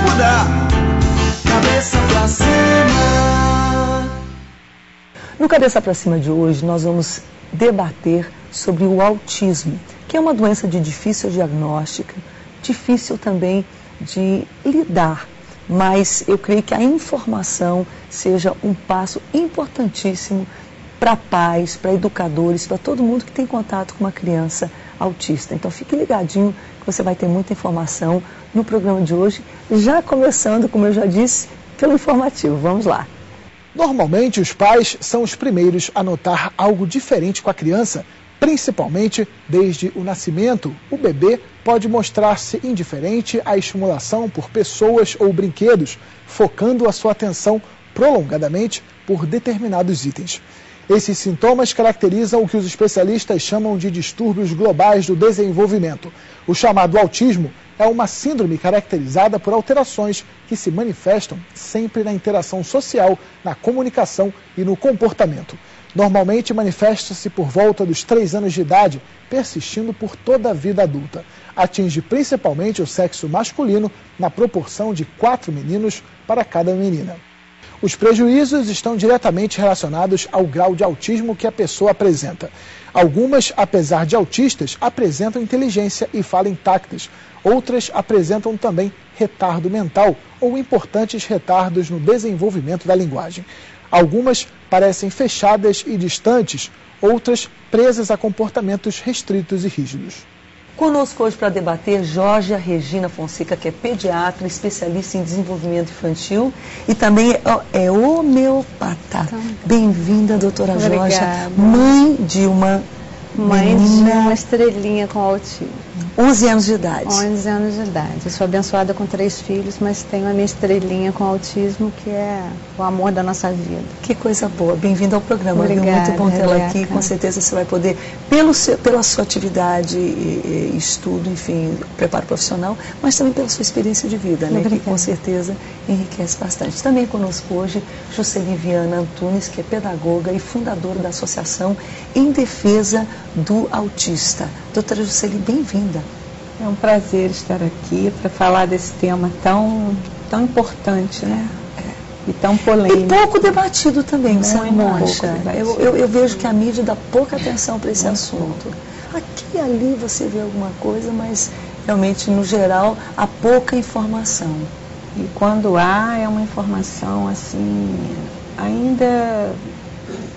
mudar. Cabeça pra cima. No Cabeça pra Cima de hoje, nós vamos debater sobre o autismo, que é uma doença de difícil diagnóstico, difícil também de lidar, mas eu creio que a informação seja um passo importantíssimo para pais, para educadores, para todo mundo que tem contato com uma criança autista. Então fique ligadinho que você vai ter muita informação no programa de hoje, já começando, como eu já disse, pelo informativo. Vamos lá. Normalmente os pais são os primeiros a notar algo diferente com a criança, principalmente desde o nascimento. O bebê pode mostrar-se indiferente à estimulação por pessoas ou brinquedos, focando a sua atenção prolongadamente por determinados itens. Esses sintomas caracterizam o que os especialistas chamam de distúrbios globais do desenvolvimento. O chamado autismo é uma síndrome caracterizada por alterações que se manifestam sempre na interação social, na comunicação e no comportamento. Normalmente manifesta-se por volta dos 3 anos de idade, persistindo por toda a vida adulta. Atinge principalmente o sexo masculino, na proporção de 4 meninos para cada menina. Os prejuízos estão diretamente relacionados ao grau de autismo que a pessoa apresenta. Algumas, apesar de autistas, apresentam inteligência e fala intactas. Outras apresentam também retardo mental ou importantes retardos no desenvolvimento da linguagem. Algumas parecem fechadas e distantes, outras presas a comportamentos restritos e rígidos. Conosco hoje para debater Georgia Regina Fonseca, que é pediatra, especialista em desenvolvimento infantil e também é homeopata. Bem-vinda, doutora Georgia, mãe de uma estrelinha com autismo. 11 anos de idade. 11 anos de idade. Eu sou abençoada com 3 filhos, mas tenho a minha estrelinha com autismo, que é o amor da nossa vida. Que coisa boa. Bem-vinda ao programa. Obrigada, muito bom tê-la Rebeca. aqui. Com certeza você vai poder, pela sua atividade, estudo, enfim, preparo profissional, mas também pela sua experiência de vida, né? Que com certeza enriquece bastante. Também conosco hoje, Juscelin Viana Antunes, que é pedagoga e fundadora da Associação em Defesa do Autista. Doutora Juscelin, bem-vinda. É um prazer estar aqui para falar desse tema tão importante, né? E tão polêmico. E pouco debatido também, você não acha? Pouco eu vejo que a mídia dá pouca atenção para esse assunto. Aqui e ali você vê alguma coisa, mas realmente, no geral, há pouca informação. E quando há, é uma informação assim, ainda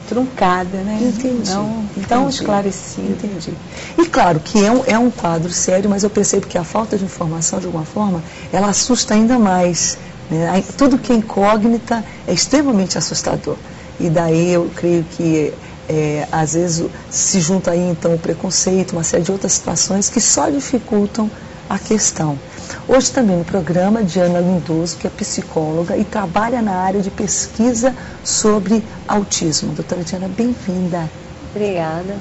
truncada, né? Entendi. Não tão esclarecida. Entendi. E claro que é um quadro sério, mas eu percebo que a falta de informação, de alguma forma, ela assusta ainda mais. Né? Tudo que é incógnita é extremamente assustador. E daí eu creio que, às vezes, se junta aí então o preconceito, uma série de outras situações que só dificultam a questão. Hoje também no programa, Diana Lindoso, que é psicóloga e trabalha na área de pesquisa sobre autismo. Doutora Diana, bem-vinda. Obrigada.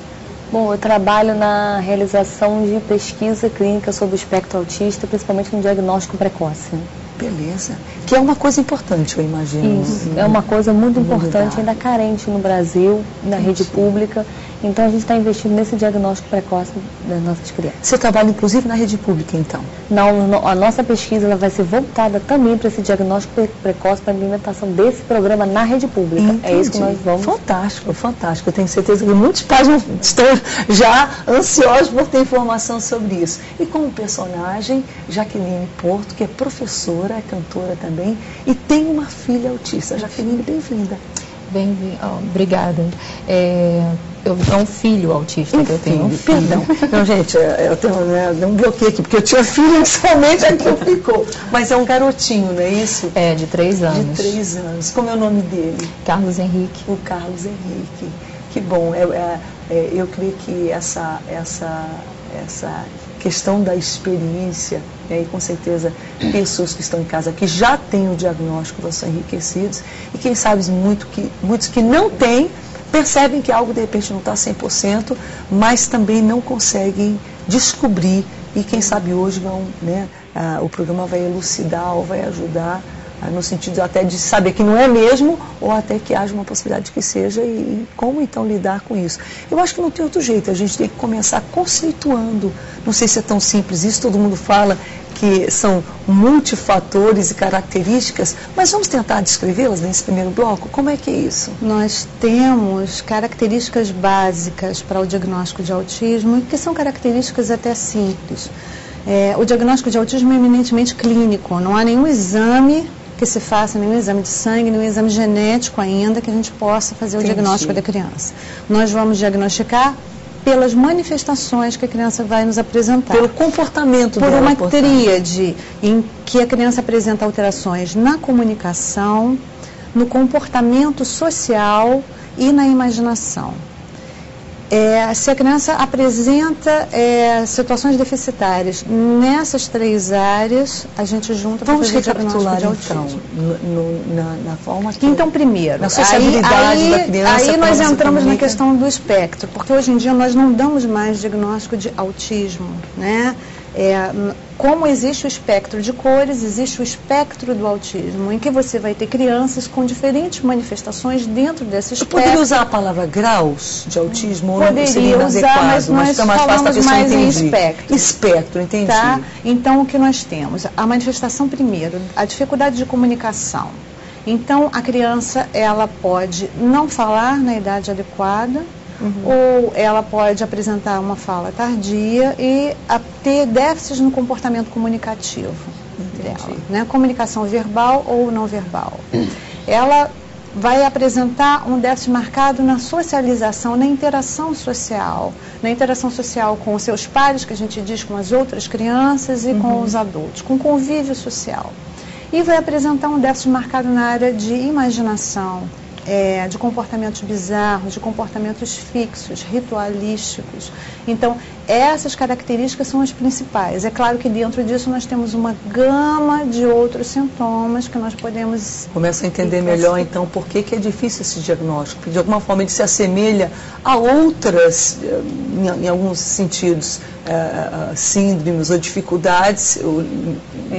Bom, eu trabalho na realização de pesquisa clínica sobre o espectro autista, principalmente no diagnóstico precoce. Beleza. Que é uma coisa importante, eu imagino. Isso, é uma coisa muito importante, ainda carente no Brasil, na rede pública. Então a gente está investindo nesse diagnóstico precoce das nossas crianças. Você trabalha inclusive na rede pública, então? Não, a nossa pesquisa ela vai ser voltada também para esse diagnóstico precoce, para a implementação desse programa na rede pública. Entendi. É isso que nós vamos... Fantástico, fantástico. Eu tenho certeza que muitos pais estão já ansiosos por ter informação sobre isso. E como personagem, Jaqueline Porto, que é professora, é cantora também, e tem uma filha autista. Jaqueline, bem-vinda. Obrigada. É um filho autista que eu tenho. Perdão. Não, gente, eu tenho um bloqueio aqui, porque eu tinha filho somente aqui ficou. Mas é um garotinho, não é isso? É, de 3 anos. De 3 anos. Como é o nome dele? Carlos Henrique. O Carlos Henrique. Que bom. Eu creio que essa questão da experiência, e com certeza pessoas que estão em casa que já têm o diagnóstico vão ser enriquecidos, e quem sabe muitos que não têm, percebem que algo de repente não está 100%, mas também não conseguem descobrir, e quem sabe hoje o programa vai elucidar ou vai ajudar no sentido até de saber que não é mesmo, ou até que haja uma possibilidade de que seja, e como então lidar com isso. Eu acho que não tem outro jeito, a gente tem que começar conceituando. Não sei se é tão simples isso, todo mundo fala que são multifatores e características, mas vamos tentar descrevê-las nesse primeiro bloco? Como é que é isso? Nós temos características básicas para o diagnóstico de autismo, que são características até simples. O diagnóstico de autismo é eminentemente clínico, não há nenhum exame que se faça, nenhum exame de sangue, nenhum exame genético ainda que a gente possa fazer o diagnóstico da criança. Nós vamos diagnosticar pelas manifestações que a criança vai nos apresentar. Pelo comportamento dela. Por uma tríade em que a criança apresenta alterações na comunicação, no comportamento social e na imaginação. Se a criança apresenta situações deficitárias nessas 3 áreas, a gente junta para fazer o diagnóstico de autismo. Então, na forma que... Então, primeiro, na sociabilidade da criança, aí nós entramos na comunica. questão do espectro, porque hoje em dia nós não damos mais diagnóstico de autismo, né? Como existe o espectro de cores, existe o espectro do autismo, em que você vai ter crianças com diferentes manifestações dentro desse espectro. Eu poderia usar a palavra graus de autismo? Poderia ou usar, mas nós falamos mais em espectro. Espectro, entendi. Tá? Então, o que nós temos? A manifestação primeiro, a dificuldade de comunicação. Então, a criança, ela pode não falar na idade adequada, ou ela pode apresentar uma fala tardia e ter déficits no comportamento comunicativo dela, né? Comunicação verbal ou não verbal. Ela vai apresentar um déficit marcado na socialização, na interação social com os seus pares, que a gente diz com as outras crianças e com os adultos, com convívio social. E vai apresentar um déficit marcado na área de imaginação, de comportamentos bizarros, de comportamentos fixos, ritualísticos. Então, essas características são as principais. É claro que dentro disso nós temos uma gama de outros sintomas que nós podemos... Começa a entender melhor, então, por que é difícil esse diagnóstico. Porque, de alguma forma, ele se assemelha a outras, em alguns sentidos, síndromes ou dificuldades,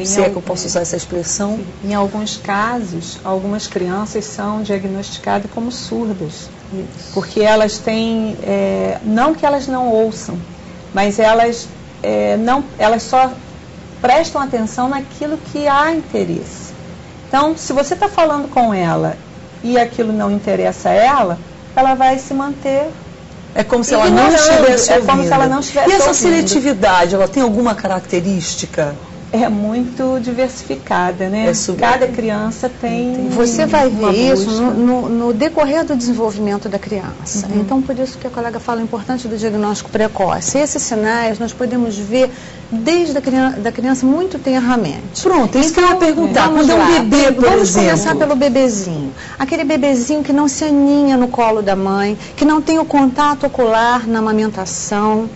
se é que eu posso usar essa expressão. Em alguns casos, algumas crianças são diagnosticadas como surdas. Isso. Porque elas têm, não que elas não ouçam, mas elas só prestam atenção naquilo que há interesse. Então, se você está falando com ela e aquilo não interessa a ela, ela vai se manter. É como se ela não estivesse ouvindo. É como se ela não estivesse ouvindo. E essa seletividade, ela tem alguma característica? É muito diversificada, né? Cada criança tem... Você vai ver isso no decorrer do desenvolvimento da criança. Então, por isso que a colega fala o importante do diagnóstico precoce. Esses sinais nós podemos ver desde a criança muito tenramente. Pronto, isso que eu ia perguntar. Quando é um bebê, por vamos exemplo. começar pelo bebezinho. Aquele bebezinho que não se aninha no colo da mãe, que não tem o contato ocular na amamentação,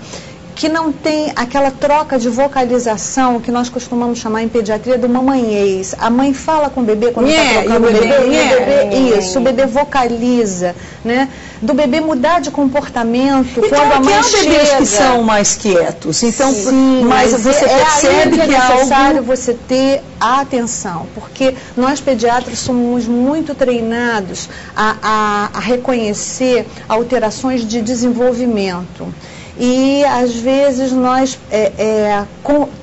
que não tem aquela troca de vocalização que nós costumamos chamar em pediatria do mamanhês. A mãe fala com o bebê quando está trocando o bebê, o bebê vocaliza, né? Do bebê mudar de comportamento então, quando a mãe chega. Então, bebês que são mais quietos. Então, sim, mas você percebe que é necessário você ter a atenção, porque nós pediatras somos muito treinados a reconhecer alterações de desenvolvimento. E às vezes nós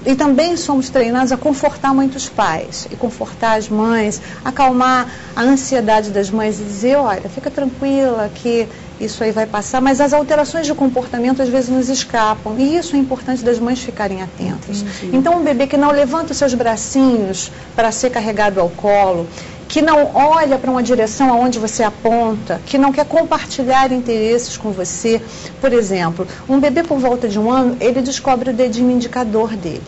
e também somos treinados a confortar muitos pais e confortar as mães, acalmar a ansiedade das mães e dizer, olha, fica tranquila que isso aí vai passar, mas as alterações de comportamento às vezes nos escapam e isso é importante das mães ficarem atentas. Entendi. Então um bebê que não levanta os seus bracinhos para ser carregado ao colo, que não olha para uma direção aonde você aponta, que não quer compartilhar interesses com você. Por exemplo, um bebê por volta de 1 ano, ele descobre o dedinho indicador dele.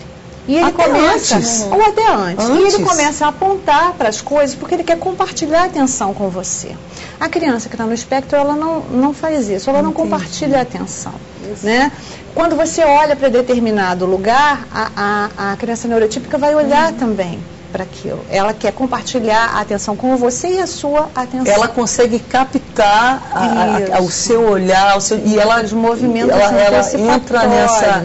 E ele começa, ou até antes, e ele começa a apontar para as coisas porque ele quer compartilhar a atenção com você. A criança que está no espectro, ela não faz isso, ela não compartilha a atenção. Né? Quando você olha para determinado lugar, a criança neurotípica vai olhar também para aquilo. Ela quer compartilhar a atenção com você e a sua atenção. Ela consegue captar captar o seu olhar, e ela os movimentos ela entra nessa...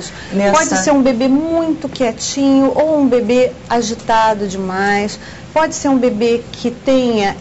Pode ser um bebê muito quietinho ou um bebê agitado demais. Pode ser um bebê que tenha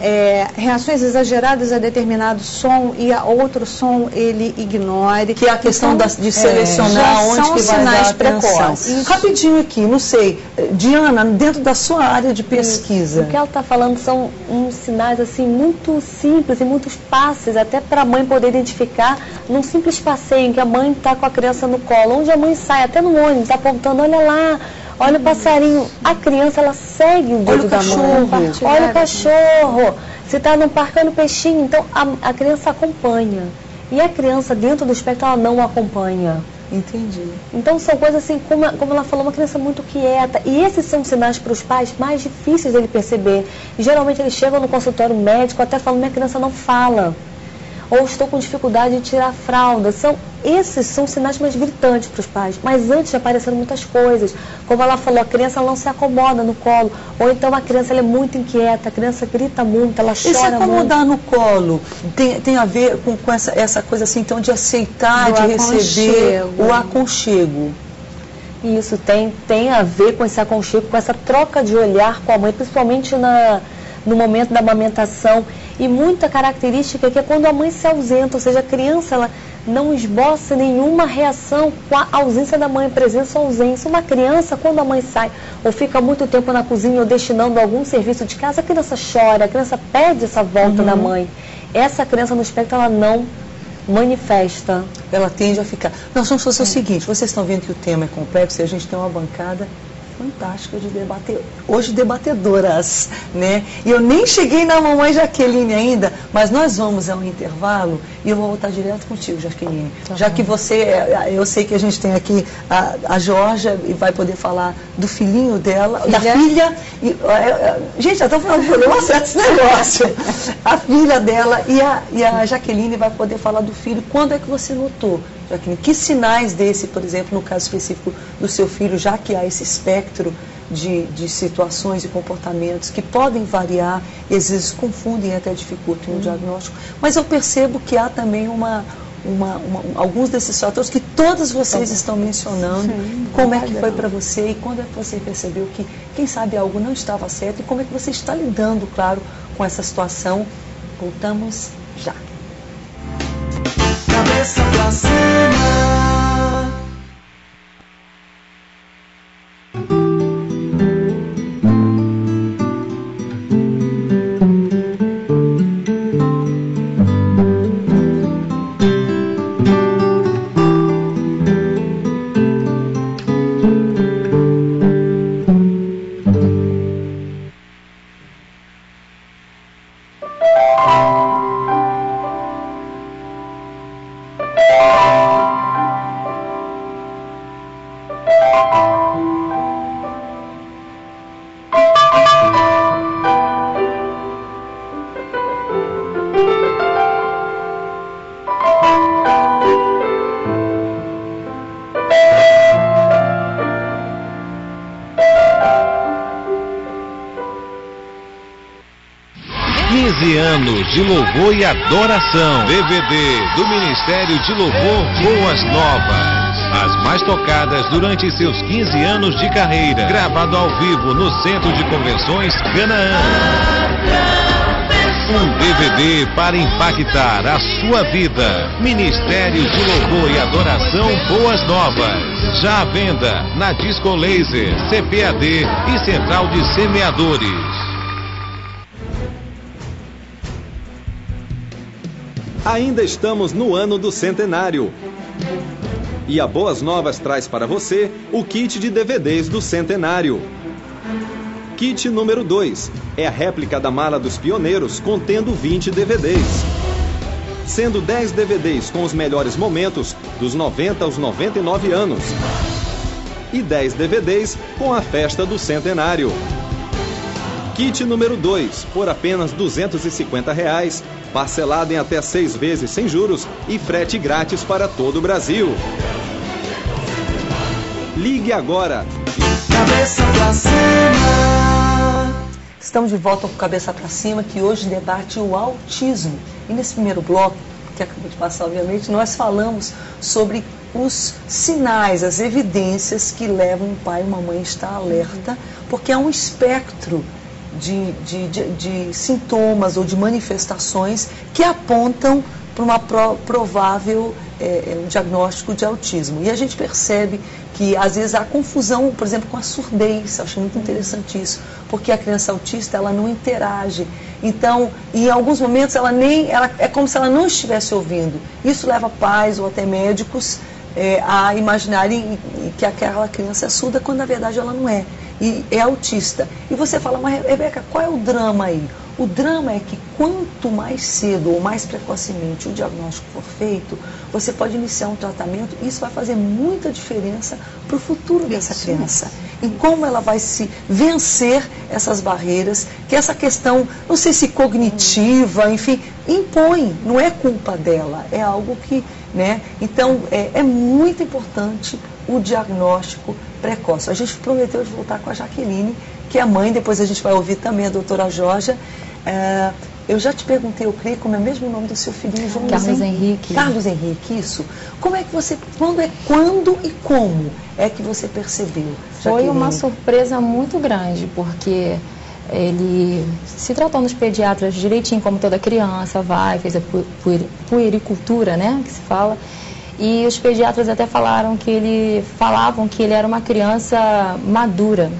reações exageradas a determinado som e a outro som ele ignore. Que é a questão de selecionar onde que vai dar atenção. Rapidinho aqui, não sei, Diana, dentro da sua área de pesquisa. O que ela está falando são uns sinais assim muito simples e muito fáceis, até para a mãe poder identificar num simples passeio em que a mãe está com a criança no colo, onde a mãe sai, até no ônibus, apontando, olha lá, olha o passarinho. A criança, ela segue o dedo da mãe. Olha o cachorro. Se está no parque, olha o peixinho. Então, a criança acompanha. E a criança, dentro do espectro, ela não acompanha. Entendi. Então, são coisas assim, como ela falou, uma criança muito quieta. E esses são sinais para os pais mais difíceis dele perceber. E, geralmente, eles chegam no consultório médico até falando, minha criança não fala. Ou estou com dificuldade de tirar a fralda. Esses são sinais mais gritantes para os pais. Mas antes já apareceram muitas coisas. Como ela falou, a criança não se acomoda no colo. Ou então a criança ela é muito inquieta, a criança grita muito, ela chora muito. E se acomodar no colo tem a ver com essa coisa assim, então, de aceitar, de receber o aconchego. Isso tem a ver com esse aconchego, com essa troca de olhar com a mãe, principalmente no momento da amamentação. E muita característica que é quando a mãe se ausenta, ou seja, a criança ela não esboça nenhuma reação com a ausência da mãe, presença ou ausência. Uma criança, quando a mãe sai ou fica muito tempo na cozinha ou destinando algum serviço de casa, a criança chora, a criança pede essa volta da mãe. Essa criança no espectro, ela não manifesta. Ela tende a ficar... Nós vamos fazer o seguinte, vocês estão vendo que o tema é complexo e a gente tem uma bancada fantástica de debater, hoje debatedoras, né? E eu nem cheguei na mamãe Jaqueline ainda, mas nós vamos ao intervalo e eu vou voltar direto contigo, Jaqueline. Já que eu sei que a gente tem aqui a Georgia e vai poder falar do filhinho dela, da filha. Gente, já estamos falando do problema certo esse negócio. A filha dela e a Jaqueline vai poder falar do filho. Quando é que você notou, Jaqueline, que sinais desse, por exemplo, no caso específico do seu filho, já que há esse espectro de situações e comportamentos que podem variar e às vezes confundem e até dificultam o diagnóstico, mas eu percebo que há também alguns desses fatores que todas vocês estão mencionando. Como é que foi para você e quando é que você percebeu que, quem sabe, algo não estava certo e como é que você está lidando, claro, com essa situação? Voltamos já. Cabeça pra cima. De louvor e adoração. DVD do Ministério de Louvor Boas Novas. As mais tocadas durante seus 15 anos de carreira. Gravado ao vivo no Centro de Convenções Canaã. Um DVD para impactar a sua vida. Ministério de Louvor e Adoração Boas Novas. Já à venda na Disco Laser, CPAD e Central de Semeadores. Ainda estamos no ano do centenário. E a Boas Novas traz para você o kit de DVDs do centenário. Kit número 2 é a réplica da Mala dos Pioneiros, contendo 20 DVDs. Sendo 10 DVDs com os melhores momentos dos 90 aos 99 anos. E 10 DVDs com a festa do centenário. Kit número 2, por apenas R$ 250, parcelado em até 6 vezes sem juros e frete grátis para todo o Brasil. Ligue agora. Cabeça pra cima. Estamos de volta com Cabeça para Cima, que hoje debate o autismo. E nesse primeiro bloco, que acabou de passar, obviamente, nós falamos sobre os sinais, as evidências que levam um pai e uma mãe a estar alerta, porque há um espectro de sintomas ou de manifestações que apontam para uma provável um diagnóstico de autismo. E a gente percebe que às vezes há confusão, por exemplo, com a surdez. Eu acho muito interessante isso, porque a criança autista ela não interage. Então, em alguns momentos ela é como se ela não estivesse ouvindo. Isso leva pais ou até médicos a imaginarem que aquela criança é surda, quando na verdade ela não é. E é autista. E você fala, mas Rebeca, qual é o drama aí? O drama é que quanto mais cedo ou mais precocemente o diagnóstico for feito, você pode iniciar um tratamento e isso vai fazer muita diferença para o futuro dessa criança. Em como ela vai se vencer essas barreiras, que essa questão, não sei se cognitiva, enfim, impõe, não é culpa dela, é algo que, né? Então, é muito importante o diagnóstico precoce. A gente prometeu de voltar com a Jaqueline, que é mãe, depois a gente vai ouvir também a doutora Jorge. Eu já te perguntei, eu creio, como é mesmo o nome do seu filhinho, João? Carlos Henrique. Carlos Henrique, isso. Como é que você, quando e como é que você percebeu, Jaqueline? Foi uma surpresa muito grande, porque ele se tratou nos pediatras direitinho, como toda criança, fez a puericultura, né, que se fala. E os pediatras até falavam que ele era uma criança madura,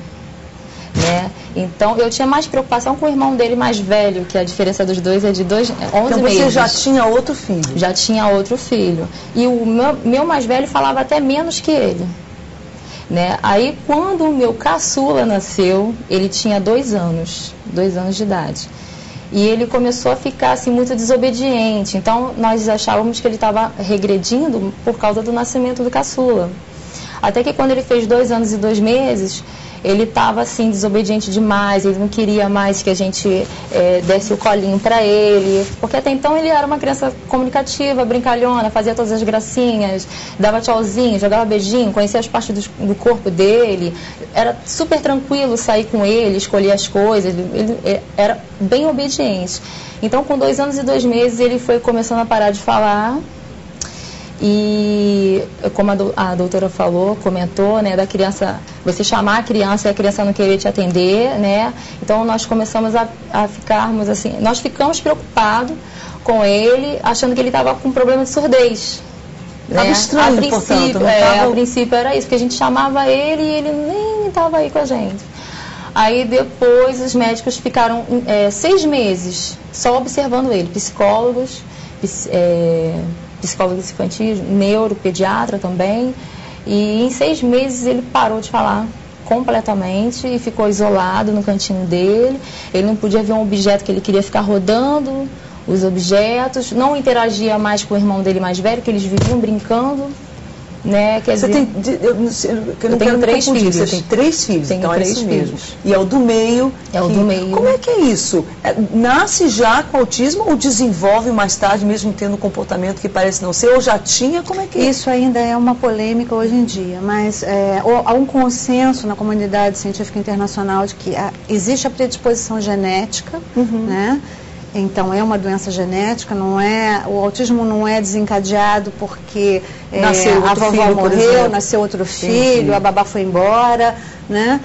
né? Então eu tinha mais preocupação com o irmão dele mais velho, que a diferença dos dois é de 11 meses. Então você já tinha outro filho? Já tinha outro filho. E o meu mais velho falava até menos que ele, né? Aí quando o meu caçula nasceu, ele tinha 2 anos de idade. E ele começou a ficar assim muito desobediente. Então nós achávamos que ele estava regredindo por causa do nascimento do caçula. Até que quando ele fez 2 anos e 2 meses, ele estava assim desobediente demais. Ele não queria mais que a gente desse o colinho para ele, porque até então ele era uma criança comunicativa, brincalhona, fazia todas as gracinhas, dava tchauzinho, jogava beijinho, conhecia as partes do corpo dele. Era super tranquilo sair com ele, escolher as coisas. Ele era bem obediente. Então, com 2 anos e 2 meses, ele foi começando a parar de falar. E como a doutora comentou, né, da criança, você chamar a criança e a criança não querer te atender, né? Então nós começamos a ficarmos assim, nós ficamos preocupados com ele, achando que ele estava com problema de surdez. Estava estranho, portanto. A princípio era isso, que a gente chamava ele e ele nem estava aí com a gente. Aí depois os médicos ficaram 6 meses só observando ele, psicólogos infantis, neuropediatra também, e em 6 meses ele parou de falar completamente e ficou isolado no cantinho dele. Ele não podia ver um objeto que ele queria ficar rodando, os objetos, não interagia mais com o irmão dele mais velho, que eles viviam brincando, né? Quer dizer, eu tenho 3 filhos. Você tem 3 filhos, tenho então 3 isso filhos. Mesmo. E é o do meio. O do meio. Como é que é isso? Nasce já com autismo ou desenvolve mais tarde, mesmo tendo um comportamento que parece não ser, ou já tinha? Como é que é? Isso ainda é uma polêmica hoje em dia, mas há um consenso na comunidade científica internacional de que existe a predisposição genética, né? Então é uma doença genética, o autismo não é desencadeado porque a vovó morreu, nasceu outro filho, a babá foi embora, né?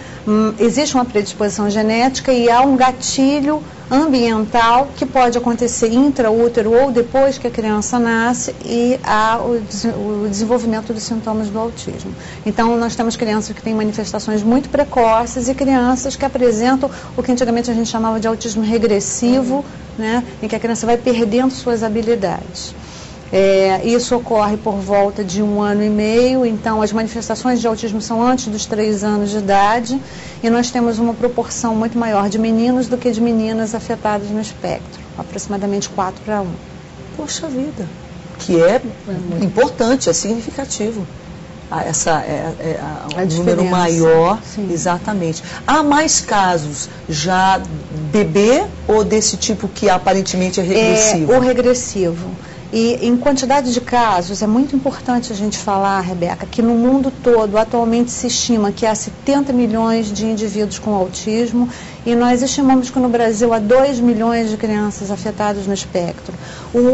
Existe uma predisposição genética e há um gatilho ambiental que pode acontecer intraútero ou depois que a criança nasce e há o desenvolvimento dos sintomas do autismo. Então nós temos crianças que têm manifestações muito precoces e crianças que apresentam o que antigamente a gente chamava de autismo regressivo, né, em que a criança vai perdendo suas habilidades. Isso ocorre por volta de 1 ano e meio, então as manifestações de autismo são antes dos 3 anos de idade e nós temos uma proporção muito maior de meninos do que de meninas afetadas no espectro, aproximadamente 4:1. Poxa vida, que é importante, é significativo. Um número maior, sim. Exatamente. Há mais casos já bebê ou desse tipo que aparentemente é regressivo? O regressivo. E em quantidade de casos, é muito importante a gente falar, Rebeca, que no mundo todo atualmente se estima que há 70 milhões de indivíduos com autismo e nós estimamos que no Brasil há 2 milhões de crianças afetadas no espectro.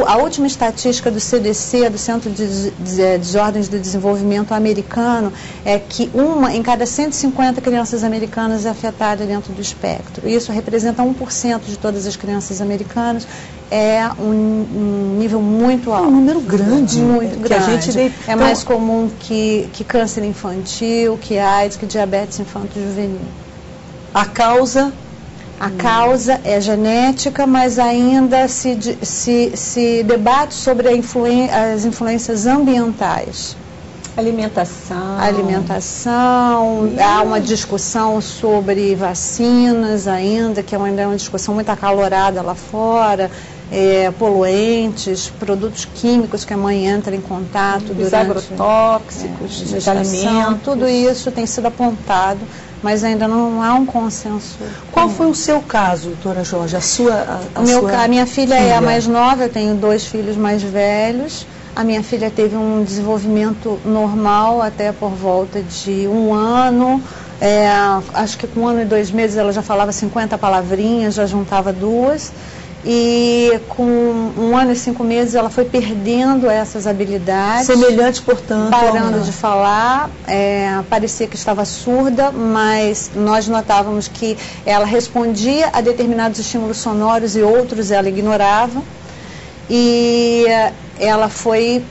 A última estatística do CDC, do Centro de Desordens do Desenvolvimento americano, é que 1 em cada 150 crianças americanas é afetada dentro do espectro. Isso representa 1% de todas as crianças americanas. É um nível muito alto. Um número grande. Muito grande. A gente é mais comum que câncer infantil, que AIDS, que diabetes infanto-juvenil. A causa? A causa é genética, mas ainda se debate sobre as influências ambientais. Alimentação, há uma discussão sobre vacinas ainda, que ainda é uma discussão muito acalorada lá fora, poluentes, produtos químicos que a mãe entra em contato os agrotóxicos, os alimentos. Tudo isso tem sido apontado, mas ainda não há um consenso. Qual foi o seu caso, doutora Jorge? A minha filha é a mais nova, eu tenho 2 filhos mais velhos. A minha filha teve um desenvolvimento normal até por volta de 1 ano. Acho que com 1 ano e 2 meses ela já falava 50 palavrinhas, já juntava 2. E com 1 ano e 5 meses ela foi perdendo essas habilidades. Semelhante, portanto. Parando de falar, parecia que estava surda, mas nós notávamos que ela respondia a determinados estímulos sonoros e outros ela ignorava. E ela foi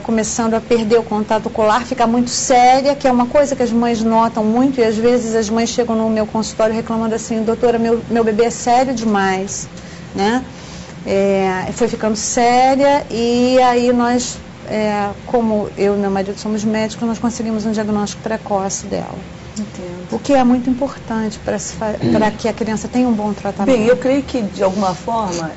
começando a perder o contato ocular, ficar muito séria, que é uma coisa que as mães notam muito, e às vezes as mães chegam no meu consultório reclamando assim: doutora, meu bebê é sério demais, né? Foi ficando séria, e aí nós, como eu e meu marido somos médicos, nós conseguimos um diagnóstico precoce dela. Entendo. O que é muito importante para que a criança tenha um bom tratamento. Bem, eu creio que de alguma forma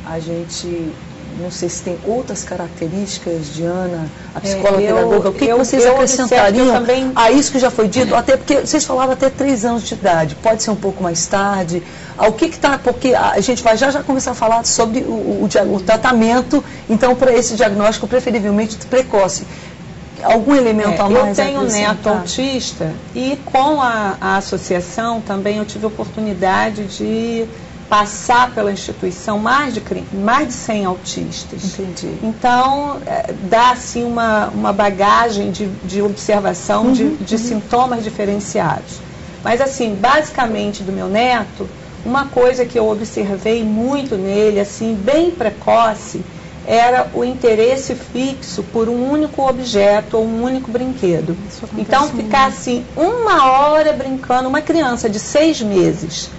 a gente, não sei se tem outras características, Diana, a psicóloga pedagoga, o que vocês acrescentariam a isso que já foi dito? Até porque vocês falavam até 3 anos de idade, pode ser um pouco mais tarde. O que está, porque a gente vai já começar a falar sobre o tratamento, então, para esse diagnóstico preferivelmente precoce. Algum elemento a mais? Eu tenho um neto autista, e com a associação também eu tive a oportunidade de passar pela instituição mais de 100 autistas. Entendi. Então, dá assim uma bagagem de observação de sintomas diferenciados. Mas assim, basicamente do meu neto, uma coisa que eu observei muito nele, assim, bem precoce, era o interesse fixo por um único objeto ou um único brinquedo. Então, ficar assim 1 hora brincando, uma criança de 6 meses,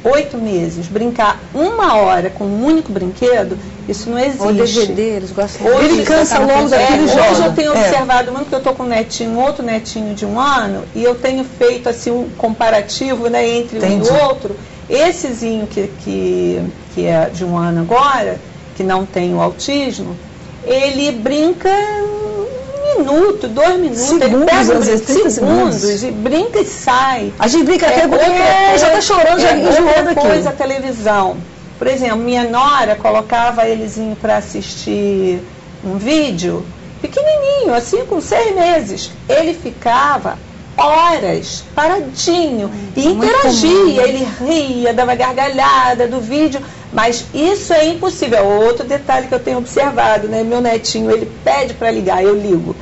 8 meses, brincar 1 hora com um único brinquedo, isso não existe. Ou DVD, eles gostam. Ele cansa ao longo daquele jogo. Hoje eu tenho observado muito, que eu estou com outro netinho de 1 ano, e eu tenho feito assim um comparativo, né, entre um e outro. Essezinho que é de 1 ano agora, que não tem o autismo, ele brinca 1 minuto, 2 minutos, segundos, ele pega às vezes 30 segundos e brinca e sai. A gente brinca até já está chorando, já enjoando aqui. Coisa, a televisão. Por exemplo, minha nora colocava elezinho para assistir um vídeo pequenininho, assim, com 6 meses. Ele ficava horas paradinho e interagia, ele ria, dava gargalhada do vídeo, mas isso é impossível. Outro detalhe que eu tenho observado, né? Meu netinho, ele pede para ligar, eu ligo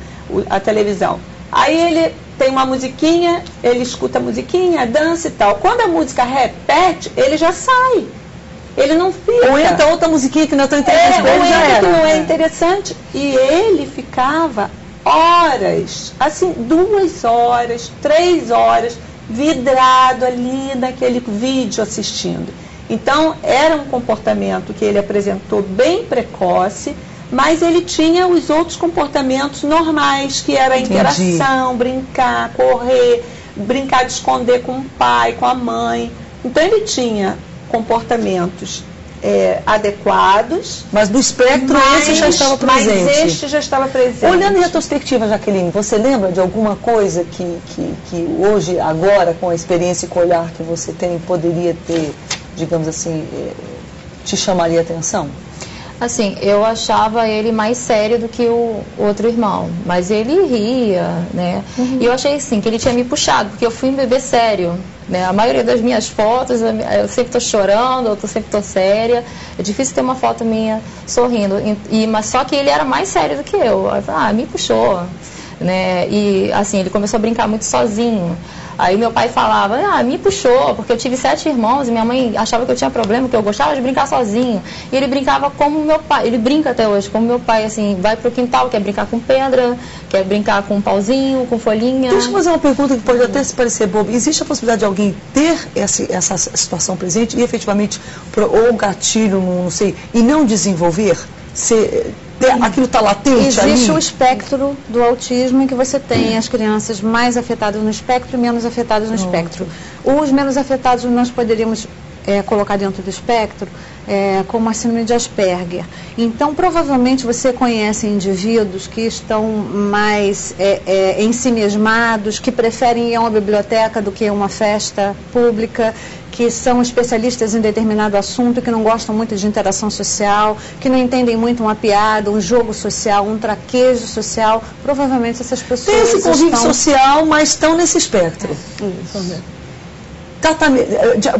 a televisão. Aí ele tem uma musiquinha, ele escuta a musiquinha, dança e tal. Quando a música repete, ele já sai. Ele não fica. Ou entra outra musiquinha que não é tão interessante. Que não é interessante. E ele ficava horas, assim, 2 horas, 3 horas, vidrado ali naquele vídeo assistindo. Então, era um comportamento que ele apresentou bem precoce, mas ele tinha os outros comportamentos normais, que era a interação, brincar, correr, brincar de esconder com o pai, com a mãe. Então, ele tinha comportamentos adequados. Mas do espectro esse já estava presente. Mas este já estava presente. Olhando em retrospectiva, Jaqueline, você lembra de alguma coisa que hoje, agora, com a experiência e com o olhar que você tem, poderia ter, digamos assim, te chamaria a atenção? Assim, eu achava ele mais sério do que o outro irmão, mas ele ria, né? E eu achei, assim, que ele tinha me puxado, porque eu fui um bebê sério, né? A maioria das minhas fotos, eu sempre tô chorando, eu sempre tô séria. É difícil ter uma foto minha sorrindo, mas só que ele era mais sério do que eu. Me puxou, né? E, assim, ele começou a brincar muito sozinho. Aí meu pai falava, me puxou, porque eu tive 7 irmãos e minha mãe achava que eu tinha problema, que eu gostava de brincar sozinho. E ele brincava como meu pai, ele brinca até hoje, como meu pai, assim, vai pro quintal, quer brincar com pedra, quer brincar com um pauzinho, com folhinha. Deixa eu fazer uma pergunta que pode até se parecer boba. Existe a possibilidade de alguém ter essa situação presente e efetivamente, ou um gatilho, não sei, e não desenvolver? Aquilo está latente ali? Existe o espectro do autismo, em que você tem as crianças mais afetadas no espectro e menos afetadas no espectro. Os menos afetados nós poderíamos colocar dentro do espectro como a síndrome de Asperger. Então, provavelmente você conhece indivíduos que estão mais ensimismados, que preferem ir a uma biblioteca do que a uma festa pública, que são especialistas em determinado assunto, que não gostam muito de interação social, que não entendem muito uma piada, um jogo social, um traquejo social. Provavelmente essas pessoas tem esse convívio social, mas estão nesse espectro. Isso.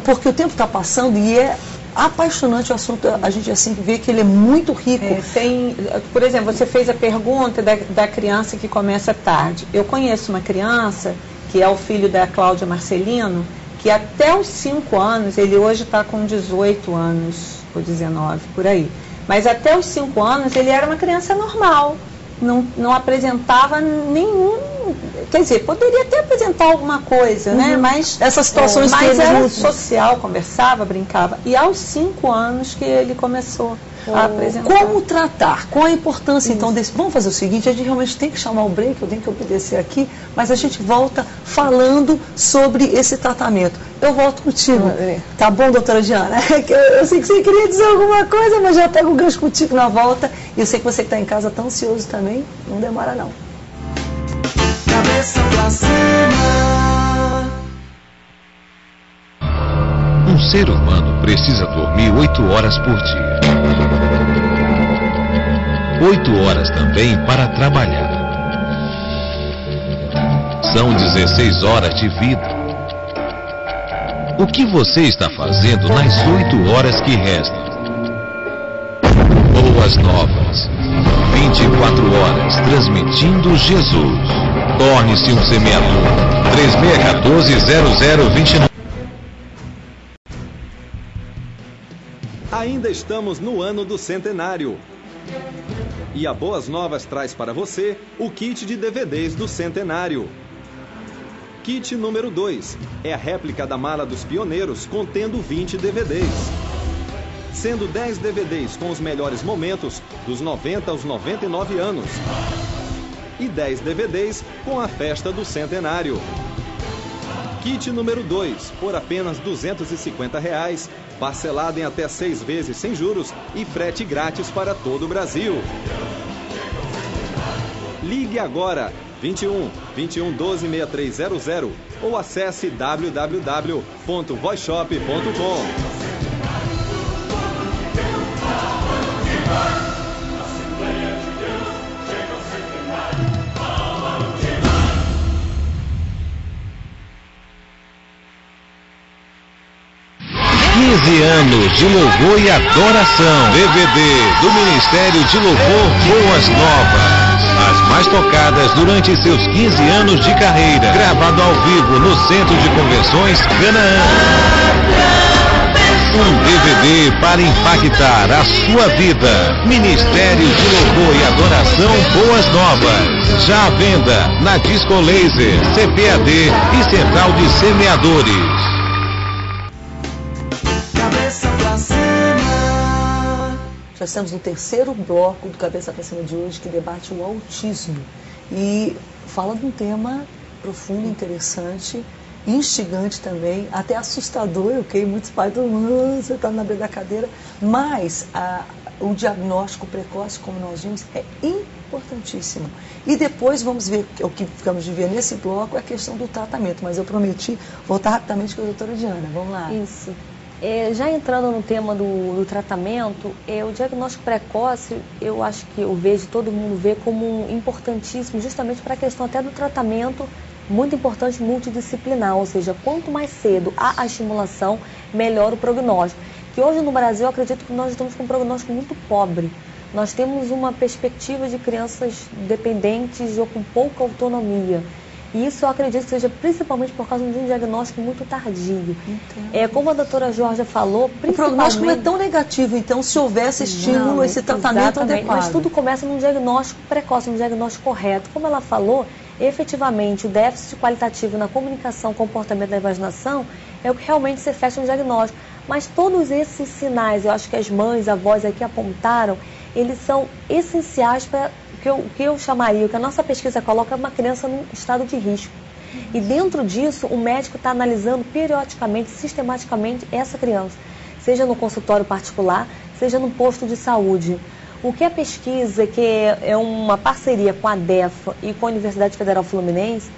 Porque o tempo está passando e é apaixonante o assunto. A gente assim vê que ele é muito rico. Por exemplo, você fez a pergunta da criança que começa tarde. Eu conheço uma criança, que é o filho da Cláudia Marcelino, que até os 5 anos, ele hoje está com 18 anos, ou 19, por aí. Mas até os 5 anos ele era uma criança normal, não apresentava nenhum... Quer dizer, poderia até apresentar alguma coisa, né? Mas essas situações que ele era social, conversava, brincava. E aos 5 anos que ele começou a apresentar. Como tratar? Qual a importância, então, desse... Vamos fazer o seguinte, a gente realmente tem que chamar o break, eu tenho que obedecer aqui, mas a gente volta falando sobre esse tratamento. Eu volto contigo. Tá bom, doutora Diana? Eu sei que você queria dizer alguma coisa, mas já pego o gancho contigo na volta. E eu sei que você que está em casa está ansioso também. Não demora, não. Cabeça pra cima. Um ser humano precisa dormir 8 horas por dia. 8 horas também para trabalhar. São 16 horas de vida. O que você está fazendo nas 8 horas que restam? Boas novas. 24 horas transmitindo Jesus. Torne-se um semeador. 3614-0029. Ainda estamos no ano do centenário. E a Boas Novas traz para você o kit de DVDs do centenário. Kit número 2 é a réplica da mala dos pioneiros, contendo 20 DVDs. Sendo 10 DVDs com os melhores momentos dos 90 aos 99 anos. E 10 DVDs com a festa do centenário. Kit número 2, por apenas R$ 250, parcelado em até 6 vezes sem juros e frete grátis para todo o Brasil. Ligue agora 21 21 12 6300 ou acesse www.voishop.com. Anos de louvor e adoração. DVD do Ministério de Louvor Boas Novas. As mais tocadas durante seus 15 anos de carreira. Gravado ao vivo no Centro de Convenções Canaã. Um DVD para impactar a sua vida. Ministério de Louvor e Adoração Boas Novas. Já à venda na Disco Laser, CPAD e Central de Semeadores. Já estamos no terceiro bloco do Cabeça pra Cima de hoje, que debate o autismo. E fala de um tema profundo, interessante, instigante também, até assustador, ok? Muitos pais do mundo, você está na beira da cadeira. Mas o diagnóstico precoce, como nós vimos, é importantíssimo. E depois vamos ver, o que ficamos de ver nesse bloco é a questão do tratamento. Mas eu prometi voltar rapidamente com a doutora Diana. Vamos lá. Isso. Já entrando no tema do tratamento, o diagnóstico precoce, eu acho que eu vejo, todo mundo vê como importantíssimo, justamente para a questão até do tratamento, muito importante, multidisciplinar, ou seja, quanto mais cedo há a estimulação, melhor o prognóstico. Que hoje no Brasil, eu acredito que nós estamos com um prognóstico muito pobre. Nós temos uma perspectiva de crianças dependentes ou com pouca autonomia. E isso eu acredito que seja principalmente por causa de um diagnóstico muito tardio. Como a doutora Georgia falou, o prognóstico não é tão negativo, então, se houvesse estímulo, esse tratamento adequado. Mas tudo começa num diagnóstico precoce, num diagnóstico correto. Como ela falou, efetivamente, o déficit qualitativo na comunicação, comportamento da imaginação é o que realmente se fecha no diagnóstico. Mas todos esses sinais, eu acho que as mães, avós aqui apontaram, eles são essenciais para o que eu chamaria, o que a nossa pesquisa coloca, uma criança num estado de risco. E dentro disso, o médico está analisando periodicamente, sistematicamente essa criança, seja no consultório particular, seja no posto de saúde. O que a pesquisa, que é uma parceria com a DEFA e com a Universidade Federal Fluminense,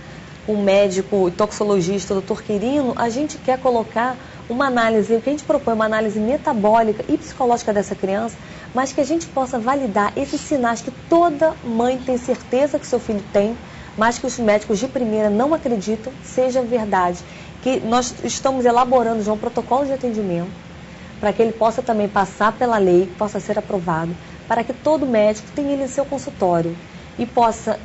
com o médico e toxicologista, o Dr. Quirino, a gente quer colocar uma análise, o que a gente propõe é uma análise metabólica e psicológica dessa criança, mas que a gente possa validar esses sinais que toda mãe tem certeza que seu filho tem, mas que os médicos de primeira não acreditam, seja verdade. Que nós estamos elaborando já um protocolo de atendimento, para que ele possa também passar pela lei, possa ser aprovado, para que todo médico tenha ele em seu consultório e possa,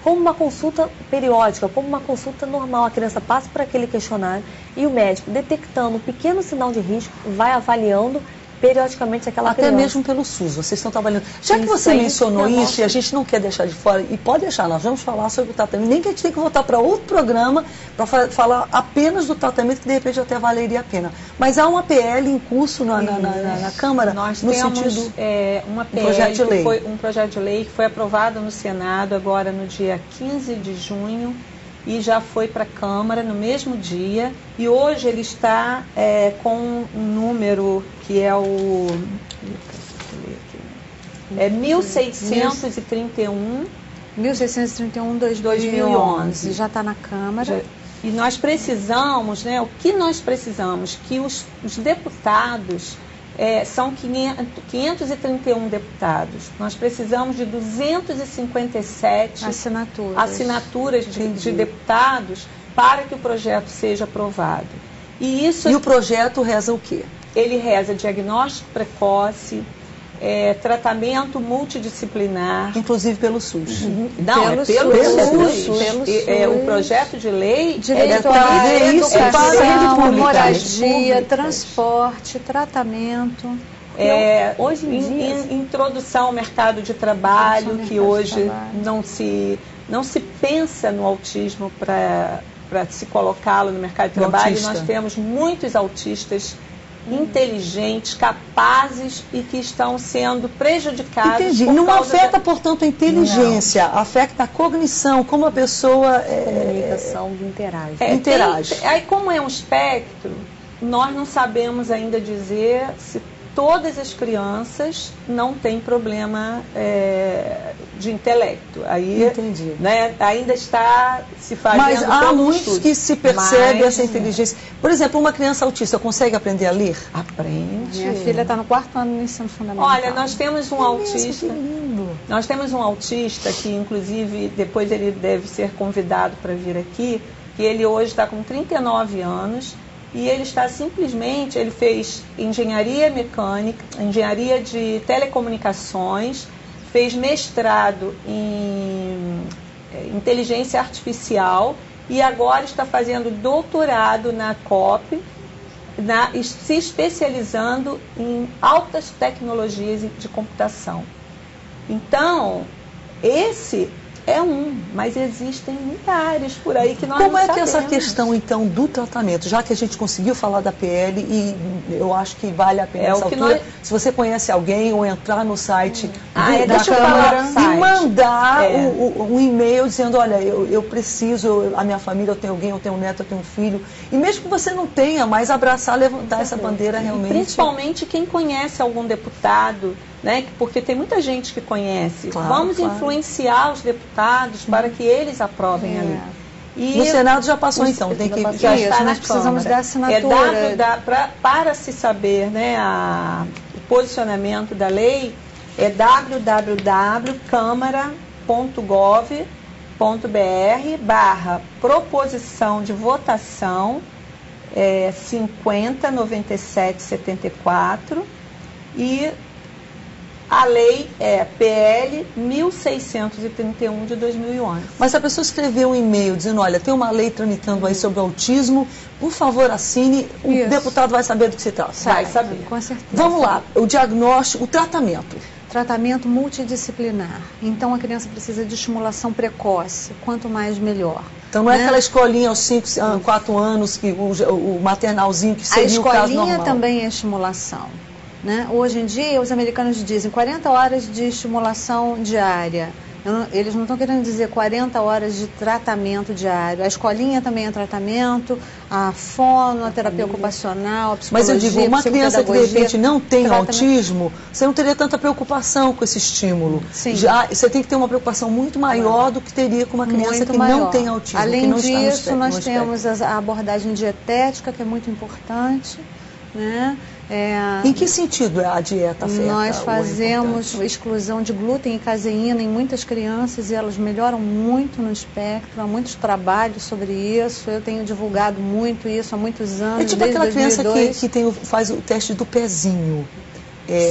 como uma consulta periódica, como uma consulta normal, a criança passa por aquele questionário e o médico, detectando um pequeno sinal de risco, vai avaliando periodicamente aquela criança. Até mesmo pelo SUS, vocês estão trabalhando. Já que você mencionou isso, e a gente não quer deixar de fora, e pode deixar, nós vamos falar sobre o tratamento, nem que a gente tem que voltar para outro programa para falar apenas do tratamento, que de repente até valeria a pena. Mas há uma PL em curso na Câmara, nós no temos sentido uma PL, um projeto de lei que foi aprovado no Senado agora no dia 15 de junho, e já foi para a Câmara no mesmo dia, e hoje ele está com um número que é o 1631 2011, já está na Câmara. E nós precisamos, o que nós precisamos? Que os deputados, são 531 deputados, nós precisamos de 257 assinaturas de deputados para que o projeto seja aprovado. E o projeto reza o quê? Ele reza diagnóstico precoce, tratamento multidisciplinar. Inclusive pelo SUS. Não, pelo SUS. O projeto de lei direito à educação, moradia, transporte, tratamento. Hoje em dia, introdução ao mercado de trabalho, que hoje não se pensa no autismo para se colocá-lo no mercado de trabalho. Nós temos muitos autistas inteligentes, capazes e que estão sendo prejudicados. Entendi. Não afeta, portanto, a inteligência, afeta a cognição, como a pessoa... comunicação interage. Interage. Aí, como é um espectro, nós não sabemos ainda dizer se todas as crianças não têm problema de intelecto. Aí, entendi. Ainda está se fazendo. Mas há muitos que se percebe essa inteligência. Por exemplo, uma criança autista consegue aprender a ler? Aprende. Minha filha está no 4º ano do ensino fundamental. Olha, nós temos um autista. Nós temos um autista que, inclusive, depois ele deve ser convidado para vir aqui, que ele hoje está com 39 anos. E ele está simplesmente, ele fez engenharia mecânica, engenharia de telecomunicações, fez mestrado em inteligência artificial e agora está fazendo doutorado na COP, se especializando em altas tecnologias de computação. Então, esse mas existem milhares por aí que nós não sabemos. Como é que essa questão, então, do tratamento, já que a gente conseguiu falar da PL e eu acho que vale a pena essa altura, se você conhece alguém ou entrar no site da Câmara e mandar um e-mail dizendo, olha, eu preciso, a minha família, eu tenho alguém, eu tenho um neto, eu tenho um filho, e mesmo que você não tenha, mas abraçar, levantar essa bandeira realmente. E principalmente quem conhece algum deputado, porque tem muita gente que conhece. Vamos influenciar os deputados para que eles aprovem ali. E no Senado já passou, então, tem que já Isso, está na nós precisamos Câmara. da assinatura. Para se saber, né, o posicionamento da lei, é www.câmara.gov.br/proposição de votação 509774 e a lei é PL 1631 de 2011. Mas se a pessoa escrever um e-mail dizendo, olha, tem uma lei tramitando aí sobre o autismo, por favor assine, o deputado vai saber do que se trata. Vai saber. Com certeza. Vamos lá, o diagnóstico, o tratamento. Tratamento multidisciplinar. Então a criança precisa de estimulação precoce, quanto mais melhor. Então não é aquela escolinha aos 4 anos, que o maternalzinho que seria o caso normal. A escolinha também é estimulação. Né? Hoje em dia, os americanos dizem 40 horas de estimulação diária. Eles não estão querendo dizer 40 horas de tratamento diário. A escolinha também é tratamento, a fono, a terapia ocupacional, a psicologia. Mas eu digo, uma criança que de repente não tem autismo, você não teria tanta preocupação com esse estímulo. Sim. Já, você tem que ter uma preocupação muito maior do que teria com uma criança que não tem autismo. Além que não disso, está nós temos a abordagem dietética, que é muito importante, né? Em que sentido a dieta afeta? Nós fazemos exclusão de glúten e caseína em muitas crianças e elas melhoram muito no espectro. Há muitos trabalhos sobre isso. Eu tenho divulgado muito isso há muitos anos. É tipo desde aquela 2002. criança que faz o teste do pezinho.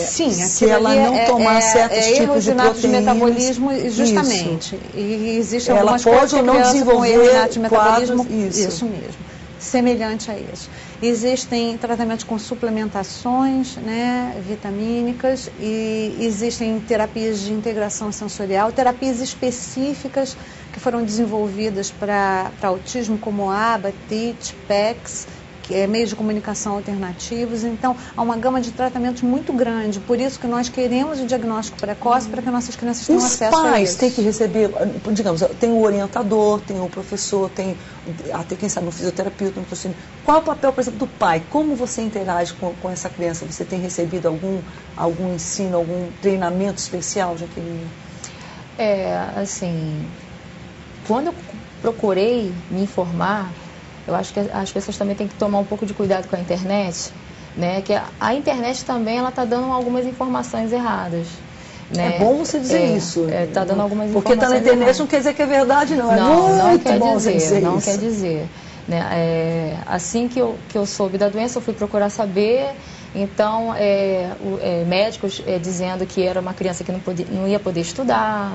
Sim, se ela não tomar certos tipos de proteínas, de metabolismo, justamente. Isso. E existe Ela algumas pode coisas ou não desenvolver de metabolismo, quadros, isso mesmo, semelhante a isso. Existem tratamentos com suplementações, né, vitamínicas, e existem terapias de integração sensorial, terapias específicas que foram desenvolvidas para autismo, como ABA, TIT, PECS, que é meios de comunicação alternativos. Então, há uma gama de tratamentos muito grande. Por isso que nós queremos o diagnóstico precoce para que nossas crianças tenham acesso a isso. Os pais têm que receber, digamos, tem o orientador, tem o professor, tem até quem sabe um fisioterapeuta, um nutricionista. Qual é o papel, por exemplo, do pai? Como você interage com essa criança? Você tem recebido algum ensino, algum treinamento especial, Jaqueline? Assim, quando eu procurei me informar, eu acho que as pessoas também têm que tomar um pouco de cuidado com a internet, né? Que a internet também ela está dando algumas informações erradas. Né? É bom você dizer isso. Está dando algumas porque informações está na internet erradas. Não quer dizer que é verdade, não. Não muito quer bom dizer, dizer não isso. quer dizer. Né? Assim que eu soube da doença, eu fui procurar saber. Então, médicos dizendo que era uma criança que não ia poder estudar,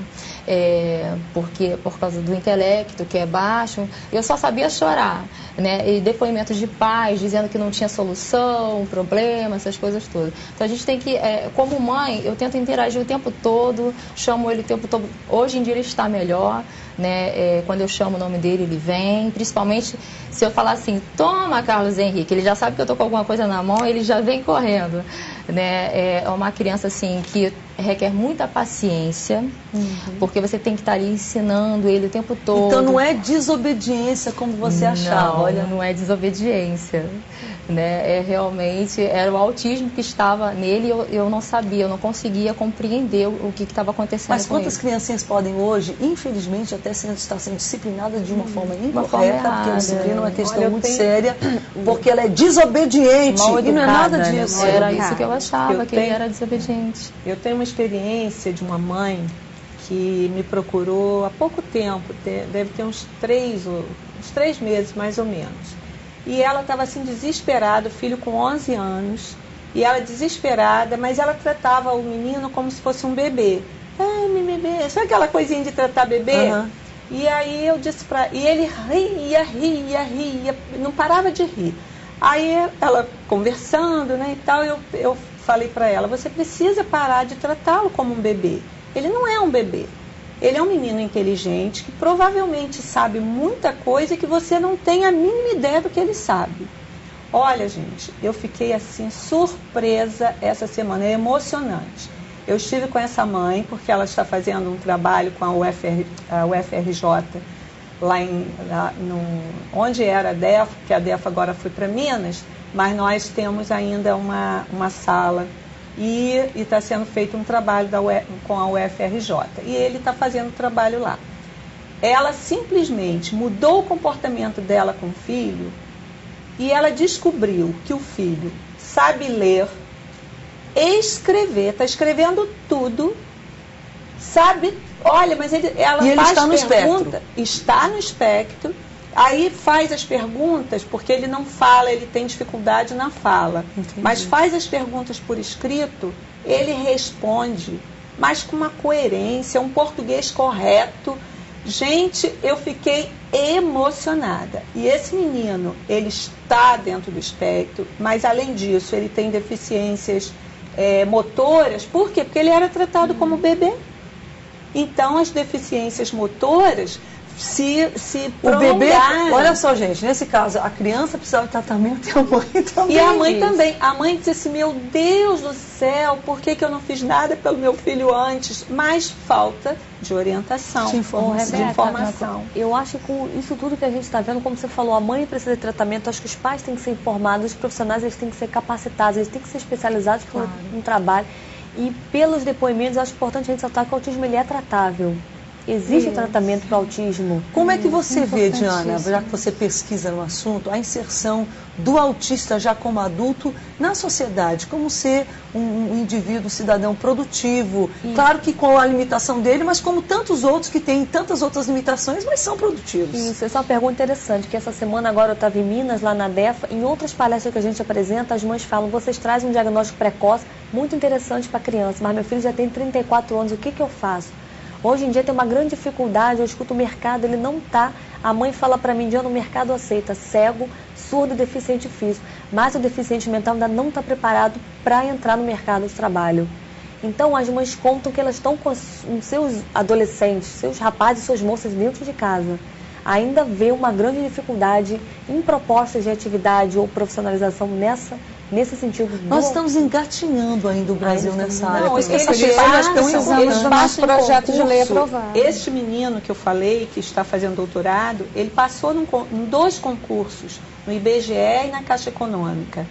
porque por causa do intelecto, que é baixo. Eu só sabia chorar, né? E depoimentos de pais dizendo que não tinha solução, problema, essas coisas todas. Então, a gente tem que, como mãe, eu tento interagir o tempo todo, chamo ele o tempo todo. Hoje em dia ele está melhor, né? Quando eu chamo o nome dele, ele vem. Principalmente se eu falar assim, toma, Carlos Henrique, ele já sabe que eu estou com alguma coisa na mão, ele já vem correndo, né? É uma criança assim que requer muita paciência, porque você tem que estar ali ensinando ele o tempo todo. Então não é desobediência como você achava. Olha, não é desobediência, né? Realmente era o autismo que estava nele. Eu não sabia, eu não conseguia compreender o que estava acontecendo. Mas com quantas ele. criancinhas podem hoje, infelizmente, até estar sendo disciplinadas de uma forma incorreta, porque a errada. disciplina é uma questão muito séria, porque ela é desobediente e não é nada disso. Né? Era isso que eu achava, que ele era desobediente. Eu tenho uma experiência de uma mãe que me procurou há pouco tempo, deve ter uns 3 meses mais ou menos. E ela estava assim desesperada, o filho com 11 anos, e ela desesperada, mas ela tratava o menino como se fosse um bebê. Ai, meu bebê, sabe aquela coisinha de tratar bebê? E aí eu disse e ele ria, não parava de rir. Aí ela conversando, né, e tal, eu falei para ela, você precisa parar de tratá-lo como um bebê. Ele não é um bebê. Ele é um menino inteligente que provavelmente sabe muita coisa que você não tem a mínima ideia do que ele sabe. Olha, gente, eu fiquei assim surpresa essa semana, é emocionante. Eu estive com essa mãe porque ela está fazendo um trabalho com a UFRJ, onde era a DEFA, que a DEFA agora foi para Minas, mas nós temos ainda uma sala e está sendo feito um trabalho com a UFRJ. E ele está fazendo trabalho lá. ela simplesmente mudou o comportamento dela com o filho e ela descobriu que o filho sabe ler, escrever, está escrevendo tudo, sabe, olha, mas ela e ele faz está no pergunta, espectro. Está no espectro, aí faz as perguntas, porque ele não fala, ele tem dificuldade na fala, Entendi. mas faz as perguntas por escrito, ele responde, mas com uma coerência, um português correto. Gente, eu fiquei emocionada. E esse menino, ele está dentro do espectro, mas além disso, ele tem deficiências motoras. Por quê? Porque ele era tratado como bebê. Então, as deficiências motoras se O bebê, prolongaram. olha só, gente, nesse caso, a criança precisava de tratamento e a mãe também. E a mãe também. A mãe disse assim, meu Deus do céu, por que eu não fiz nada pelo meu filho antes? Mas falta de orientação, De informação. de informação. Eu acho que com isso tudo que a gente está vendo, como você falou, a mãe precisa de tratamento, acho que os pais têm que ser informados, os profissionais eles têm que ser capacitados, eles têm que ser especializados no trabalho. E pelos depoimentos, eu acho importante a gente ressaltar que o autismo ele é tratável. Existe tratamento para o autismo. Como é que você vê, Diana, já que você pesquisa no assunto, a inserção do autista já como adulto na sociedade, como ser um indivíduo, um cidadão produtivo, claro que com a limitação dele, mas como tantos outros que têm tantas outras limitações, mas são produtivos. Isso, essa é uma pergunta interessante, que essa semana agora eu estava em Minas, lá na DEFA, em outras palestras que a gente apresenta, as mães falam, vocês trazem um diagnóstico precoce, muito interessante para a criança, mas meu filho já tem 34 anos, o que eu faço? Hoje em dia tem uma grande dificuldade, eu escuto o mercado, ele não está. A mãe fala para mim, Diana, o mercado aceita cego, surdo e deficiente físico, mas o deficiente mental ainda não está preparado para entrar no mercado de trabalho. Então as mães contam que elas estão com seus adolescentes, seus rapazes e suas moças dentro de casa. Ainda vê uma grande dificuldade em propostas de atividade ou profissionalização nesse sentido. Nós estamos engatinhando ainda o Brasil nessa área. Não, Essa eles pessoa acho que é um eles importante. passam em projeto de lei concurso. aprovado. Este menino que eu falei, que está fazendo doutorado, ele passou em 2 concursos, no IBGE e na Caixa Econômica.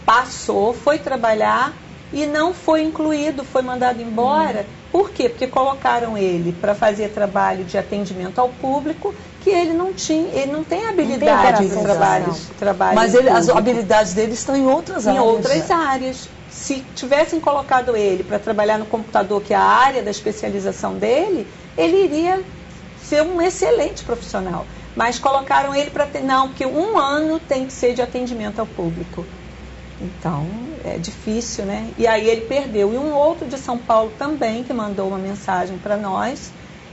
Passou, foi trabalhar e não foi incluído, foi mandado embora. Por quê? Porque colocaram ele para fazer trabalho de atendimento ao público, que ele não tem habilidade de trabalho Mas as habilidades dele estão em outras áreas. em outras áreas. Se tivessem colocado ele para trabalhar no computador, que é a área da especialização dele, ele iria ser um excelente profissional. Mas colocaram ele para não, porque 1 ano tem que ser de atendimento ao público. Então, é difícil, né? E aí ele perdeu. E um outro de São Paulo também, que mandou uma mensagem para nós,